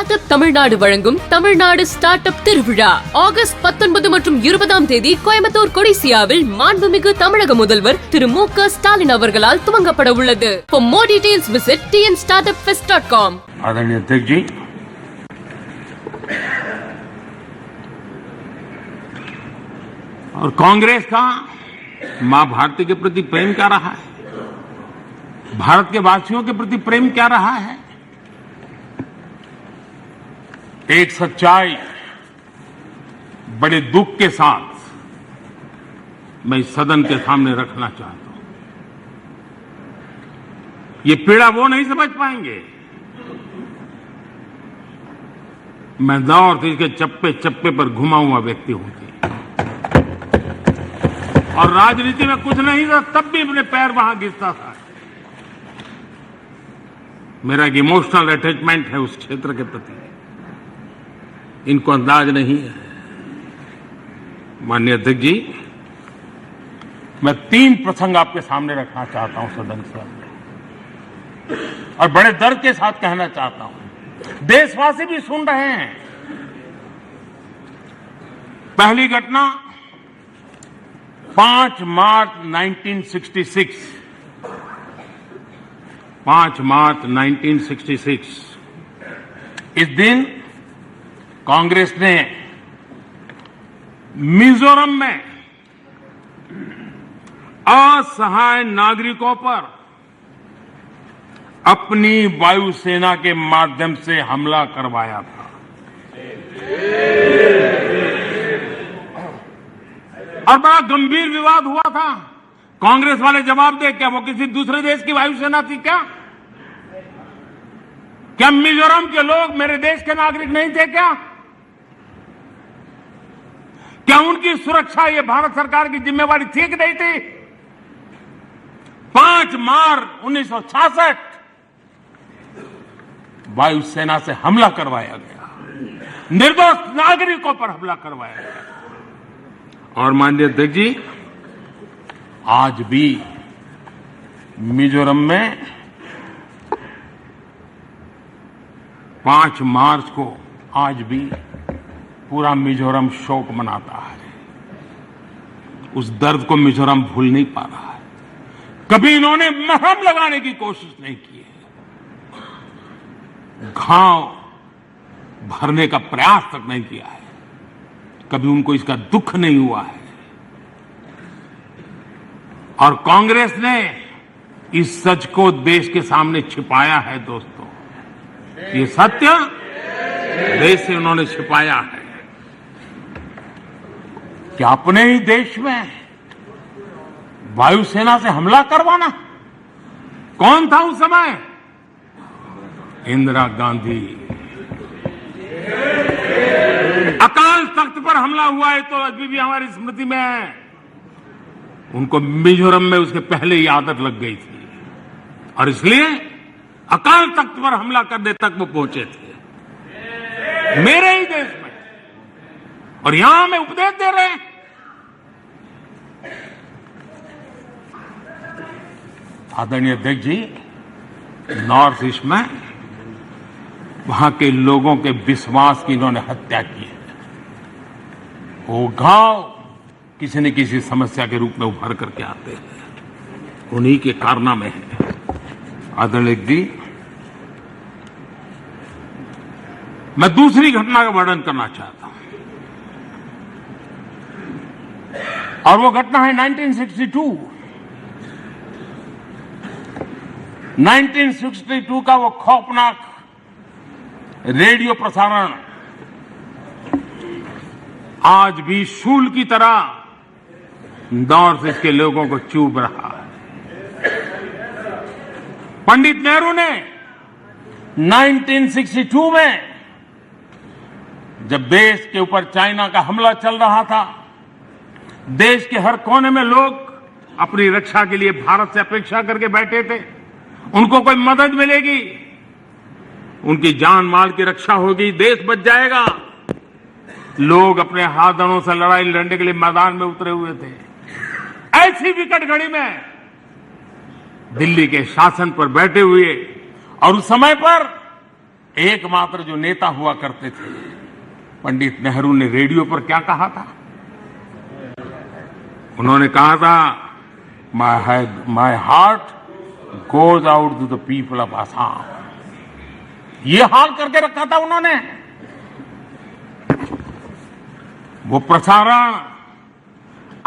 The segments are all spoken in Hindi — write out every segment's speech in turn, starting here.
ஸ்டார்ட் அப் தமிழ்நாடு வழங்கும் தமிழ்நாடு ஸ்டார்ட் அப் திருவிழா ஆகஸ்ட் 19 மற்றும் 20ஆம் தேதி கோயம்புத்தூர் கொடிசியாவில் மாண்புமிகு தமிழக முதல்வர் திரு மு.க. ஸ்டாலின் அவர்களால் துவங்கப்பட உள்ளது. For more details visit tnstartupfest.com. आदरणीय अध्यक्ष जी, और कांग्रेस का मां भारती के प्रति प्रेम क्या रहा है, भारत के वासियों के प्रति प्रेम क्या रहा है, एक सच्चाई बड़े दुख के साथ मैं इस सदन के सामने रखना चाहता हूं. ये पीड़ा वो नहीं समझ पाएंगे. मैं नॉर्थ ईस्ट के चप्पे चप्पे पर घुमा हुआ व्यक्ति हूं और राजनीति में कुछ नहीं था तब भी अपने पैर वहां घिसता था. मेरा एक इमोशनल अटैचमेंट है उस क्षेत्र के प्रति, इनको अंदाज नहीं है. माननीय अध्यक्ष जी, मैं 3 प्रसंग आपके सामने रखना चाहता हूं सदन से, और बड़े दर्द के साथ कहना चाहता हूं. देशवासी भी सुन रहे हैं. पहली घटना 5 मार्च 1966. 5 मार्च 1966 इस दिन कांग्रेस ने मिजोरम में असहाय नागरिकों पर अपनी वायुसेना के माध्यम से हमला करवाया था. और बड़ा गंभीर विवाद हुआ था. कांग्रेस वाले जवाब दे, क्या वो किसी दूसरे देश की वायुसेना थी क्या? क्या मिजोरम के लोग मेरे देश के नागरिक नहीं थे क्या? क्या उनकी सुरक्षा ये भारत सरकार की जिम्मेवारी थी कि नहीं थी? 5 मार्च 1966 वायुसेना से हमला करवाया गया, निर्दोष नागरिकों पर हमला करवाया गया. और माननीय अध्यक्ष जी, आज भी मिजोरम में 5 मार्च को आज भी पूरा मिजोरम शोक मनाता है. उस दर्द को मिजोरम भूल नहीं पा रहा है. कभी इन्होंने मरहम लगाने की कोशिश नहीं की है, घाव भरने का प्रयास तक नहीं किया है. कभी उनको इसका दुख नहीं हुआ है. और कांग्रेस ने इस सच को देश के सामने छिपाया है. दोस्तों, ये सत्य देश से उन्होंने छिपाया है कि अपने ही देश में वायुसेना से हमला करवाना. कौन था उस समय? इंदिरा गांधी. अकाल तख्त पर हमला हुआ है तो अभी भी हमारी स्मृति में है. उनको मिजोरम में उसके पहले ही आदत लग गई थी और इसलिए अकाल तख्त पर हमला करने तक वो पहुंचे थे, मेरे ही देश में. और यहां हमें उपदेश दे रहे हैं. आदरणीय अध्यक्ष जी, नॉर्थ ईस्ट में वहां के लोगों के विश्वास की इन्होंने हत्या की है. वो घाव किसी न किसी समस्या के रूप में उभर करके आते हैं, उन्हीं के कारनामे हैं. आदरणीय जी, मैं दूसरी घटना का वर्णन करना चाहता हूं, और वो घटना है 1962. 1962 का वो खौफनाक रेडियो प्रसारण आज भी शूल की तरह नॉर्थ ईस्ट के लोगों को चुभ रहा है. पंडित नेहरू ने 1962 में जब देश के ऊपर चाइना का हमला चल रहा था, देश के हर कोने में लोग अपनी रक्षा के लिए भारत से अपेक्षा करके बैठे थे. उनको कोई मदद मिलेगी, उनकी जान माल की रक्षा होगी, देश बच जाएगा. लोग अपने हाथों से लड़ाई लड़ने के लिए मैदान में उतरे हुए थे. ऐसी विकट घड़ी में दिल्ली के शासन पर बैठे हुए और उस समय पर एकमात्र जो नेता हुआ करते थे, पंडित नेहरू ने रेडियो पर क्या कहा था? उन्होंने कहा था, my heart goes out to the people of Assam. ये हाल करके रखा था उन्होंने। वो प्रसारण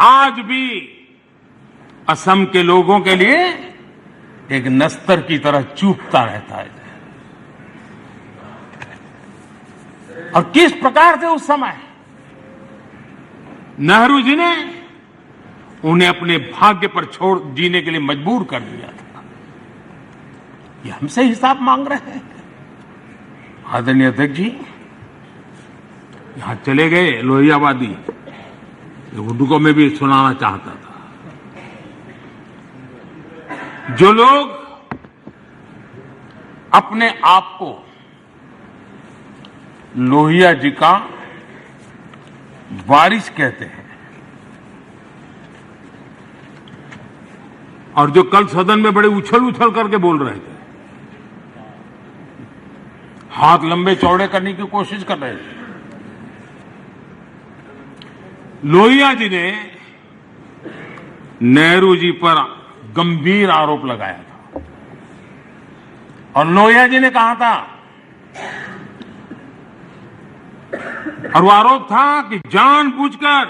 आज भी असम के लोगों के लिए एक नस्तर की तरह चूपता रहता है। और किस प्रकार से उस समय नेहरू जी ने उन्हें अपने भाग्य पर छोड़ जीने के लिए मजबूर कर दिया था। ये हमसे हिसाब मांग रहे हैं। आदरणीय अध्यक्ष जी यहां चले गए लोहियावादी, उनको मैं भी सुनाना चाहता था। जो लोग अपने आप को लोहिया जी का वारिस कहते हैं, और जो कल सदन में बड़े उछल उछल करके बोल रहे थे, हाथ लंबे चौड़े करने की कोशिश कर रहे थे, लोहिया जी ने नेहरू जी पर गंभीर आरोप लगाया था। और लोहिया जी ने कहा था, और वो आरोप था कि जानबूझकर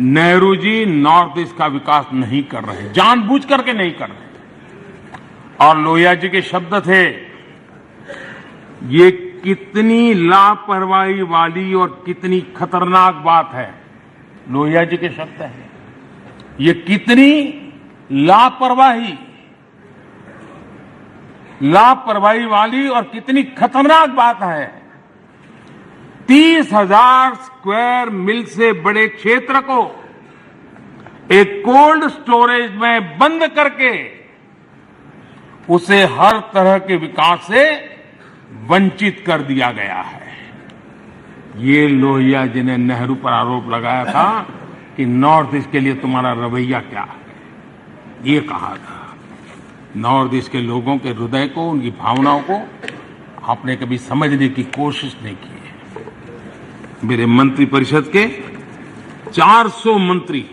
नेहरू जी नॉर्थ ईस्ट का विकास नहीं कर रहे, जानबूझ करके नहीं कर रहे। और लोहिया जी के शब्द थे, ये कितनी लापरवाही वाली और कितनी खतरनाक बात है। लोहिया जी के शब्द हैं, ये कितनी लापरवाही वाली और कितनी खतरनाक बात है। 30,000 स्क्वायर मील से बड़े क्षेत्र को एक कोल्ड स्टोरेज में बंद करके उसे हर तरह के विकास से वंचित कर दिया गया है। ये लोहिया जी ने नेहरू पर आरोप लगाया था कि नॉर्थ ईस्ट के लिए तुम्हारा रवैया क्या है। ये कहा था। नॉर्थ ईस्ट के लोगों के हृदय को, उनकी भावनाओं को आपने कभी समझने की कोशिश नहीं की है। मेरे मंत्रिपरिषद के 400 मंत्री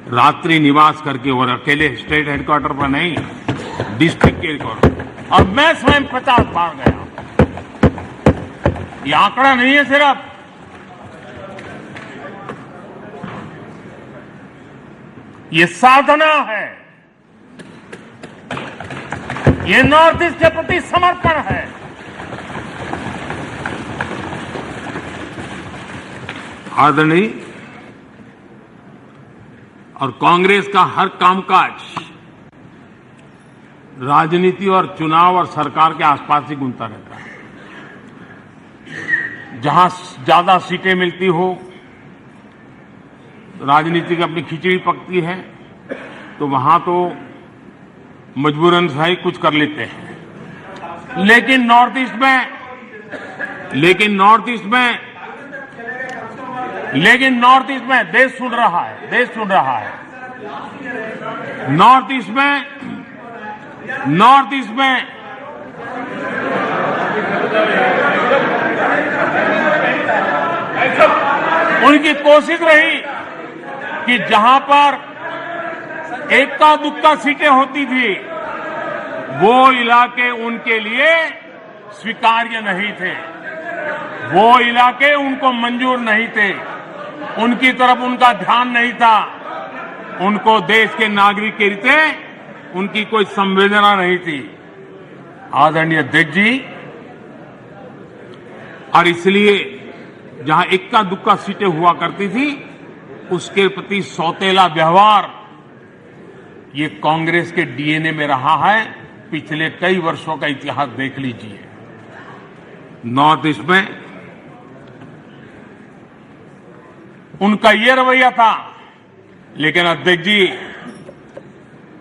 रात्रि निवास करके, और अकेले स्टेट हेडक्वार्टर पर नहीं, डिस्ट्रिक्ट के हेडक्वार्टर, और मैं स्वयं 50 बार गया। ये आंकड़ा नहीं है सिर्फ, ये साधना है, ये नॉर्थ ईस्ट के प्रति समर्पण है। आदरणीय, और कांग्रेस का हर कामकाज राजनीति और चुनाव और सरकार के आसपास ही घूमता रहता है। जहां ज्यादा सीटें मिलती हो, राजनीति की अपनी खिचड़ी पकती है, तो वहां तो मजबूरन से ही कुछ कर लेते हैं। लेकिन नॉर्थ ईस्ट में देश सुन रहा है। नॉर्थ ईस्ट में उनकी कोशिश रही कि जहां पर एक्का दुक्का सीटें होती थी, वो इलाके उनके लिए स्वीकार्य नहीं थे, वो इलाके उनको मंजूर नहीं थे, उनकी तरफ उनका ध्यान नहीं था, उनको देश के नागरिक के रीते उनकी कोई संवेदना नहीं थी। आदरणीय अध्यक्ष जी, और इसलिए जहां इक्का दुक्का सीटें हुआ करती थी, उसके प्रति सौतेला व्यवहार ये कांग्रेस के डीएनए में रहा है। पिछले कई वर्षों का इतिहास देख लीजिए। नॉर्थ ईस्ट में उनका ये रवैया था। लेकिन अध्यक्ष जी,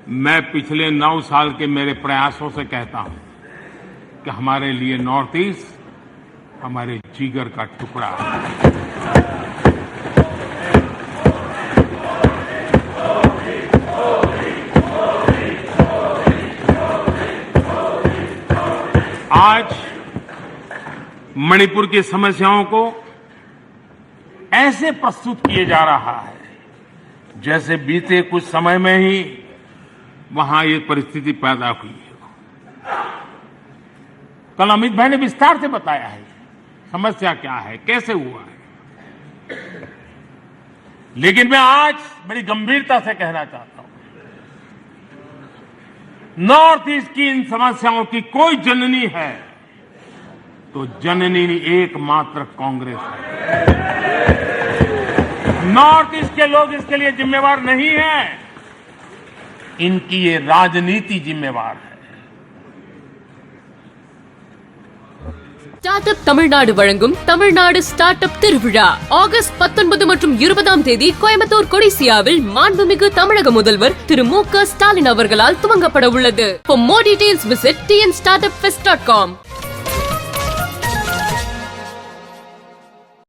मैं पिछले 9 साल के मेरे प्रयासों से कहता हूं कि हमारे लिए नॉर्थ ईस्ट हमारे जिगर का टुकड़ा है। आज मणिपुर की समस्याओं को ऐसे प्रस्तुत किए जा रहा है जैसे बीते कुछ समय में ही वहां ये परिस्थिति पैदा हुई है। कल अमित भाई ने विस्तार से बताया है समस्या क्या है, कैसे हुआ है। लेकिन मैं आज बड़ी गंभीरता से कहना चाहता हूं, नॉर्थ ईस्ट की इन समस्याओं की कोई जननी है तो जननी एकमात्र कांग्रेस है। नॉर्थ ईस्ट के लोग इसके लिए जिम्मेवार नहीं हैं, इनकी ये राजनीति जिम्मेवार है। ஸ்டார்ட் தமிழ்நாடு வழங்கும் தமிழ்நாடு ஸ்டார்ட் அப் திருவிழா ஆகஸ்ட் 19 மற்றும் 20ஆம் தேதி கோயம்புத்தூர் கொடிசியாவில் மாண்புமிகு தமிழக முதல்வர் திரு மு க ஸ்டாலின் அவர்களால் துவங்கப்பட உள்ளது. For more details visit tnstartupfest.com.